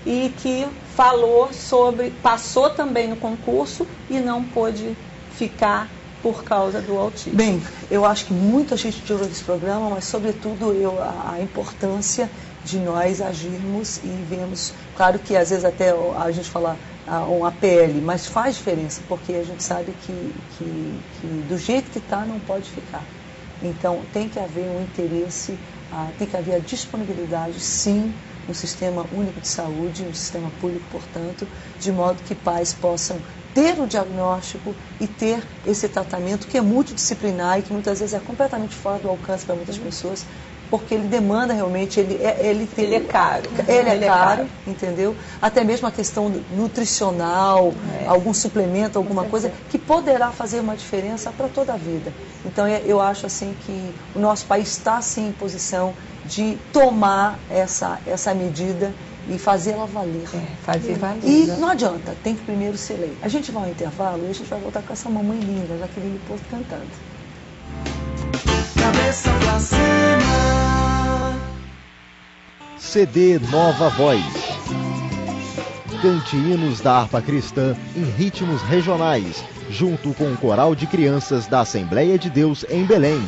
e que falou sobre, passou também no concurso e não pôde ficar por causa do autismo. Bem, eu acho que muita gente tirou desse programa, mas sobretudo a importância de nós agirmos e vemos, claro que às vezes até a gente fala um APL, mas faz diferença, porque a gente sabe que do jeito que está não pode ficar. Então tem que haver um interesse, tem que haver a disponibilidade, sim, no sistema único de saúde, no sistema público, portanto, de modo que pais possam ter o diagnóstico e ter esse tratamento que é multidisciplinar e que muitas vezes é completamente fora do alcance para muitas pessoas, porque ele demanda realmente, ele é caro. Ele é caro, entendeu? Até mesmo a questão nutricional, algum suplemento, alguma coisa, que poderá fazer uma diferença para toda a vida. Então eu acho assim que o nosso país está sim em posição de tomar essa medida e fazê-la valer. Fazer valer. E não adianta, tem que primeiro ser lei. A gente vai ao intervalo e a gente vai voltar com essa mamãe linda, Jaqueline Porto cantando. Cabeça pra cima. CD Nova Voz. Cante hinos da harpa cristã em ritmos regionais, junto com o coral de crianças da Assembleia de Deus em Belém.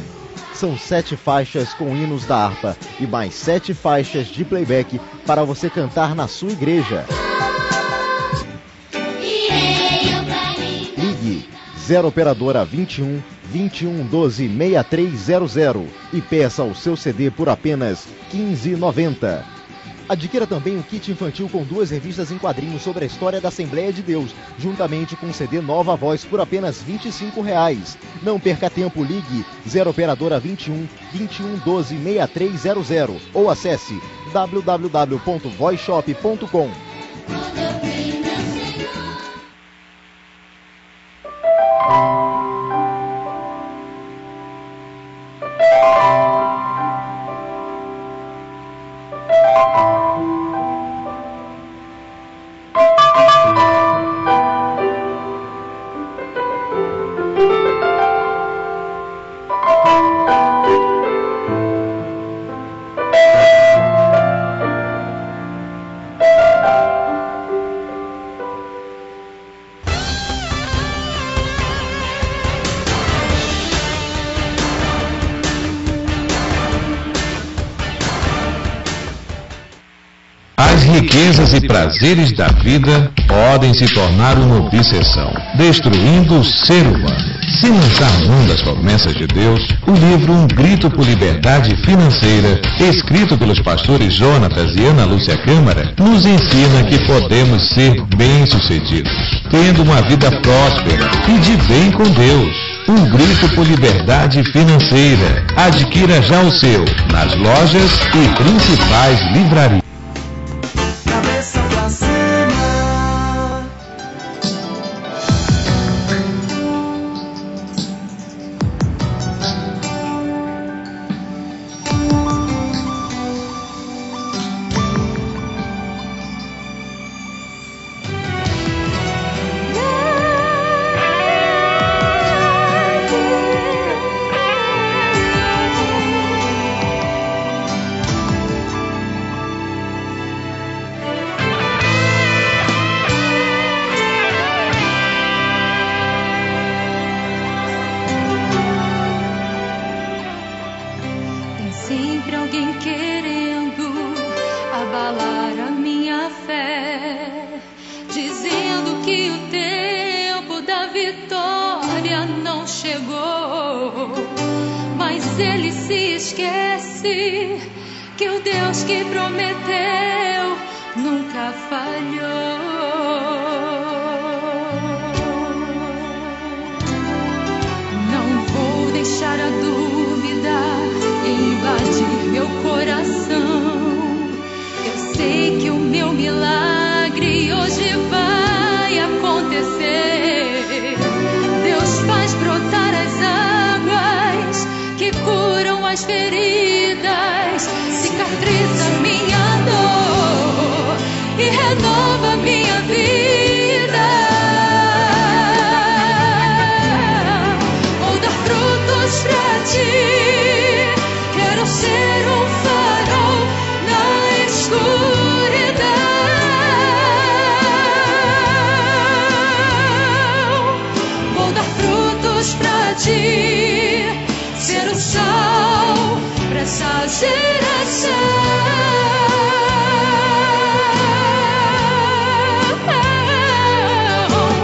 São 7 faixas com hinos da harpa e mais 7 faixas de playback para você cantar na sua igreja. Ligue 0 operadora 21 21 12 6300 e peça o seu CD por apenas R$ 15,90. Adquira também o kit infantil com 2 revistas em quadrinhos sobre a história da Assembleia de Deus, juntamente com o CD Nova Voz por apenas R$ 25,00. Não perca tempo, ligue 0 operadora 21 21 12 6300 ou acesse www.voiceshop.com. As riquezas e prazeres da vida podem se tornar uma obsessão, destruindo o ser humano. Se lançar mão das promessas de Deus, o livro Um Grito por Liberdade Financeira, escrito pelos pastores Jonatas e Ana Lúcia Câmara, nos ensina que podemos ser bem-sucedidos, tendo uma vida próspera e de bem com Deus. Um Grito por Liberdade Financeira. Adquira já o seu nas lojas e principais livrarias. Cabeça pra cima. Sempre alguém querendo abalar a minha fé, dizendo que o tempo da vitória não chegou. Mas ele se esquece que o Deus que prometeu nunca falhou. Não vou deixar a dúvida invadir meu coração. Eu sei que o meu milagre hoje vai acontecer. Deus faz brotar as águas que curam as feridas, cicatriza minha dor e renova minha vida. Vou dar frutos pra ti. Quero ser um farol na escuridão. Vou dar frutos pra ti, ser o sol pra essa geração.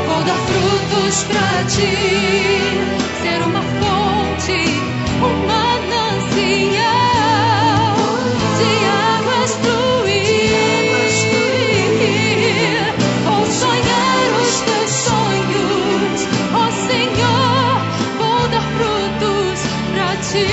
Vou dar frutos pra ti, ser uma fonte, uma de águas fluir. Vou sonhar os teus sonhos, ó Senhor, vou dar frutos pra ti.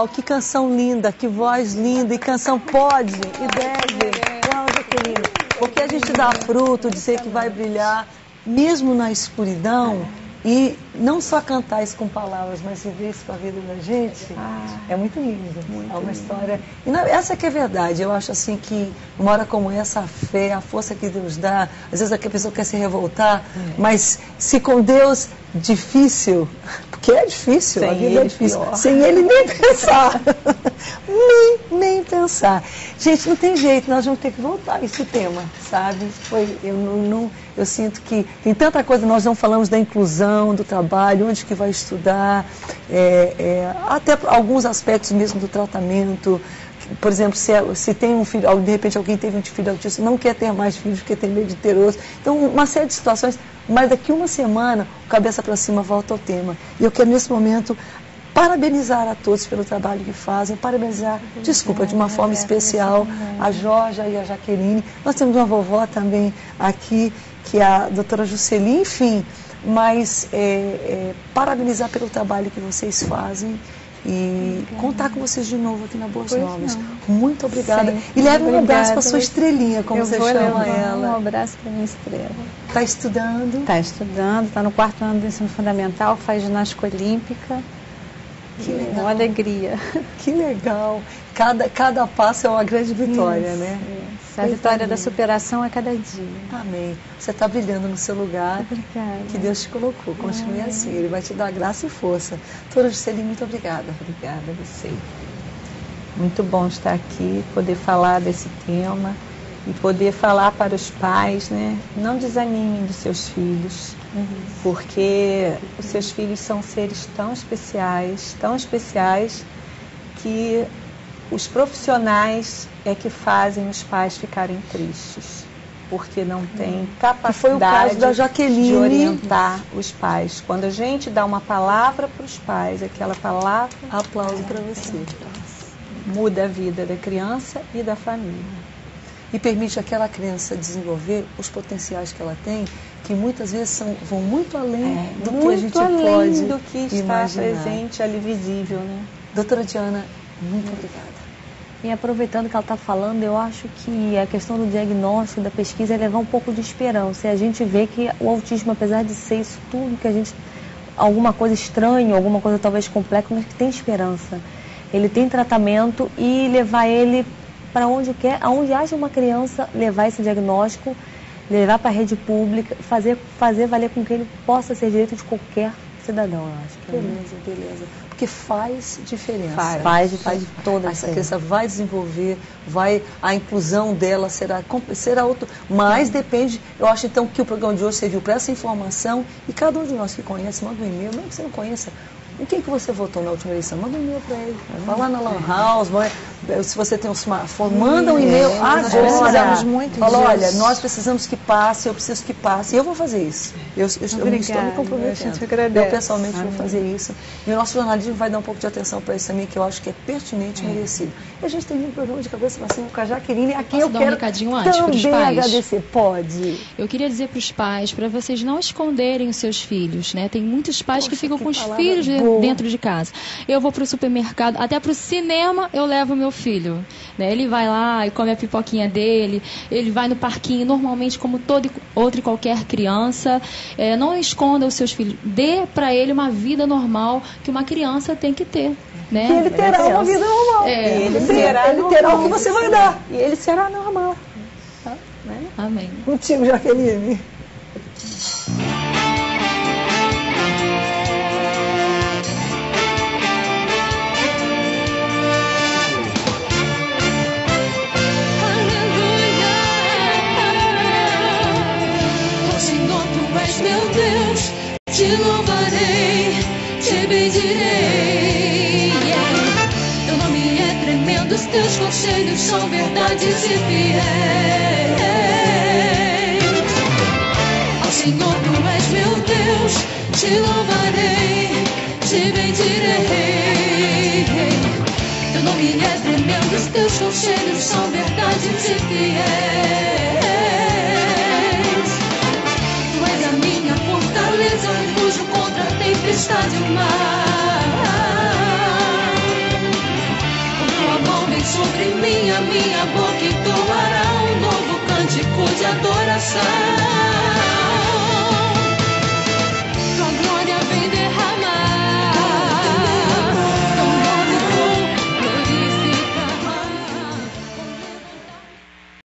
legal, que canção linda, que voz linda, e canção pode e deve. Uau, Jaqueline, porque a gente dá fruto, dizer que vai brilhar, mesmo na escuridão, e não só cantar isso com palavras, mas viver isso com a vida da gente, é muito lindo. É uma história. E essa que é verdade. Eu acho assim que uma hora como essa, a fé, a força que Deus dá, às vezes a pessoa quer se revoltar, mas se com Deus difícil, porque é difícil, a vida é difícil, sem Ele nem pensar. nem pensar. Gente, não tem jeito, nós vamos ter que voltar a esse tema, sabe? Eu sinto que tem tanta coisa, nós não falamos da inclusão, do trabalho, onde que vai estudar, até alguns aspectos mesmo do tratamento. Por exemplo, se tem um filho, de repente alguém teve um filho autista, não quer ter mais filhos porque tem medo de ter outros. Então, uma série de situações, mas daqui uma semana, o Cabeça para Cima volta ao tema. E eu quero, nesse momento, parabenizar a todos pelo trabalho que fazem, parabenizar, desculpa, de uma forma especial, a Jorja e a Jaqueline. Nós temos uma vovó também aqui, que é a doutora Jusceline, enfim, mas parabenizar pelo trabalho que vocês fazem e contar com vocês de novo aqui na Boas Novas. Muito obrigada. Sim, e leve um abraço para sua estrelinha, como você chama ela. Um abraço para minha estrela. Está estudando? Está estudando, está no 4º ano do ensino fundamental, faz ginástica olímpica. Que legal. Uma alegria. Que legal. Cada passo é uma grande vitória, né? Isso. A vitória da superação é cada dia. Amém. Você está brilhando no seu lugar. Obrigada. Que Deus te colocou. Continue assim. Ele vai te dar graça e força. Doutora Jusceline, muito obrigada. Obrigada a você. Muito bom estar aqui, poder falar desse tema e poder falar para os pais, né? Não desanimem dos seus filhos. Porque os seus filhos são seres tão especiais que os profissionais é que fazem os pais ficarem tristes, porque não tem capacidade foi o caso da Jaqueline, de orientar os pais. Quando a gente dá uma palavra para os pais, aquela palavra, aplauso para você, muda a vida da criança e da família. E permite aquela criança desenvolver os potenciais que ela tem, que muitas vezes vão muito além do que a gente pode do que está imaginar. Presente ali visível, né? Doutora Diana, muito obrigada. E aproveitando que ela está falando, eu acho que a questão do diagnóstico, da pesquisa, é levar um pouco de esperança. E a gente vê que o autismo, apesar de ser isso tudo que a gente... alguma coisa estranha, alguma coisa talvez complexa, mas que tem esperança. Ele tem tratamento e levar ele para onde quer, aonde haja uma criança, levar esse diagnóstico, levar para a rede pública, fazer valer com que ele possa ser direito de qualquer cidadão, eu acho. Que beleza. Porque faz diferença. Faz toda essa criança vai desenvolver, a inclusão dela será outro, mas depende, eu acho então que o programa de hoje serviu para essa informação e cada um de nós que conhece, manda um e-mail, mesmo que você não conheça. Em quem que você votou na última eleição? Manda um e-mail para ele. Vai lá na Lan House, se você tem um smartphone, manda um e-mail agora. Nós precisamos muito Fala, disso. olha, nós precisamos que passe, eu preciso que passe. E eu vou fazer isso. Eu estou me comprometendo. Eu pessoalmente vou fazer isso. E o nosso jornalismo vai dar um pouco de atenção para isso também, que eu acho que é pertinente e merecido. E a gente tem um programa de Cabeça para Cima com a Jaqueline, a quem eu quero um recadinho antes para os também pais? agradecer. Pode. Eu queria dizer para os pais, para vocês não esconderem os seus filhos, né? Tem muitos pais que ficam com os filhos dentro de casa. Eu vou para o supermercado, até para o cinema eu levo meu filho. Né? Ele vai lá e come a pipoquinha dele, ele vai no parquinho, normalmente como toda outra e qualquer criança. Não esconda os seus filhos. Dê para ele uma vida normal que uma criança tem que ter. Né? E ele terá uma vida normal. Ele terá o que você vai dar. E ele será normal. Tá? Né? Amém. Contigo, Jaqueline. Meu Deus, te louvarei, te bendirei. Teu nome é tremendo, os teus conselhos são verdades e fiéis. Ao Senhor tu és meu Deus, te louvarei, te bendirei. Teu nome é tremendo, os teus conselhos são verdades e fiéis. Refúgio contra a tempestade e o mar. adoração.